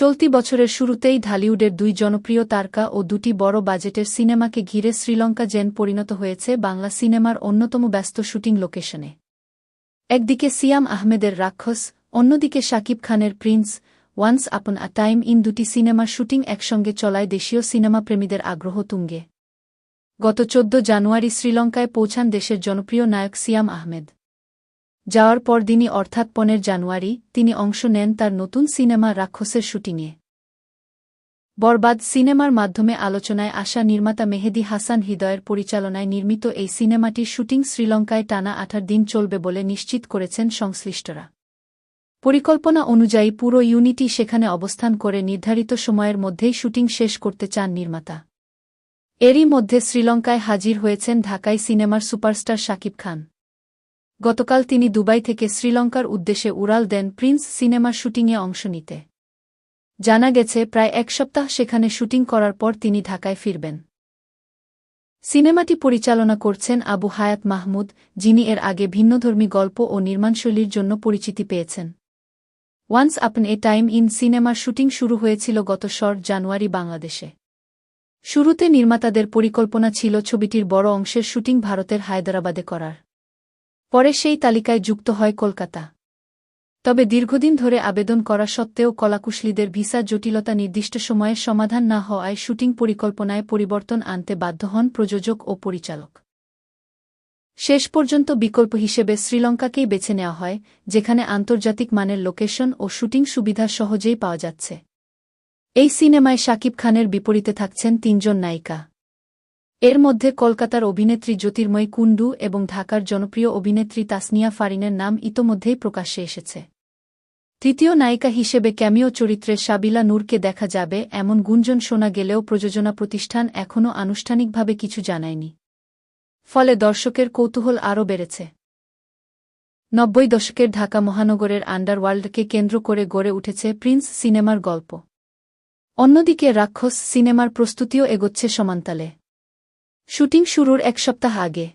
চলতি বছরের শুরুতেই ঢালিউডের দুই জনপ্রিয় তারকা ও দুটি বড় বাজেটের সিনেমাকে ঘিরে শ্রীলঙ্কা যেন পরিণত হয়েছে বাংলা সিনেমার অন্যতম ব্যস্ত শুটিং লোকেশনে। একদিকে সিয়াম আহমেদের রাক্ষস, অন্যদিকে শাকিব খানের Prince, once upon a time in দুটি সিনেমার শুটিং একসঙ্গে চলায় দেশীয় সিনেমাপ্রেমীদের আগ্রহ তুঙ্গে। গত ১৪ জানুয়ারি শ্রীলঙ্কায় পৌঁছান দেশের জনপ্রিয় নায়ক সিয়াম আহমেদ। যাওয়ার পরদিনই অর্থাৎ ১৫ জানুয়ারি তিনি অংশ নেন তার নতুন সিনেমা রাক্ষসের শুটিংয়ে। বরবাদ সিনেমার মাধ্যমে আলোচনায় আসা নির্মাতা মেহেদী হাসান হৃদয়ের পরিচালনায় নির্মিত এই সিনেমাটির শুটিং শ্রীলঙ্কায় টানা ৮ দিন চলবে বলে নিশ্চিত করেছেন সংশ্লিষ্টরা। পরিকল্পনা অনুযায়ী পুরো ইউনিটই সেখানে অবস্থান করে নির্ধারিত সময়ের মধ্যেই শুটিং শেষ করতে চান নির্মাতা। এরই মধ্যে শ্রীলঙ্কায় হাজির হয়েছেন ঢাকাই সিনেমার সুপারস্টার শাকিব খান। গতকাল তিনি দুবাই থেকে শ্রীলঙ্কার উদ্দেশ্যে উড়াল দেন প্রিন্স সিনেমার শুটিংয়ে অংশ নিতে। জানা গেছে প্রায় এক সপ্তাহ সেখানে শুটিং করার পর তিনি ঢাকায় ফিরবেন। সিনেমাটি পরিচালনা করছেন আবু হায়াত মাহমুদ, যিনি এর আগে ভিন্নধর্মী গল্প ও নির্মাণশৈলীর জন্য পরিচিতি পেয়েছেন। Once upon a time in সিনেমার শুটিং শুরু হয়েছিল গত ৭ জানুয়ারি বাংলাদেশে। শুরুতে নির্মাতাদের পরিকল্পনা ছিল ছবিটির বড় অংশের শুটিং ভারতের হায়দরাবাদে করার। পরে সেই তালিকায় যুক্ত হয় কলকাতা। তবে দীর্ঘদিন ধরে আবেদন করা সত্ত্বেও কলাকুশলীদের ভিসা জটিলতা নির্দিষ্ট সময়ে সমাধান না হওয়ায় শুটিং পরিকল্পনায় পরিবর্তন আনতে বাধ্য হন প্রযোজক ও পরিচালক। শেষ পর্যন্ত বিকল্প হিসেবে শ্রীলঙ্কাকেই বেছে নেওয়া হয়, যেখানে আন্তর্জাতিক মানের লোকেশন ও শুটিং সুবিধা সহজেই পাওয়া যাচ্ছে। এই সিনেমায় শাকিব খানের বিপরীতে থাকছেন ৩ জন নায়িকা। এর মধ্যে কলকাতার অভিনেত্রী জ্যোতির্ময়ী কুণ্ডু এবং ঢাকার জনপ্রিয় অভিনেত্রী তাসনিয়া ফারিনের নাম ইতোমধ্যেই প্রকাশ্যে এসেছে। তৃতীয় নায়িকা হিসেবে ক্যামিও চরিত্রে সাবিলা নূরকে দেখা যাবে এমন গুঞ্জন শোনা গেলেও প্রযোজনা প্রতিষ্ঠান এখনও আনুষ্ঠানিকভাবে কিছু জানায়নি। ফলে দর্শকের কৌতূহল আরও বেড়েছে। ৯০ দশকের ঢাকা মহানগরের আন্ডারওয়ার্ল্ডকে কেন্দ্র করে গড়ে উঠেছে প্রিন্স সিনেমার গল্প। অন্যদিকে রাক্ষস সিনেমার প্রস্তুতিও এগোচ্ছে সমান্তালে। শুটিং শুরুর এক সপ্তাহ আগে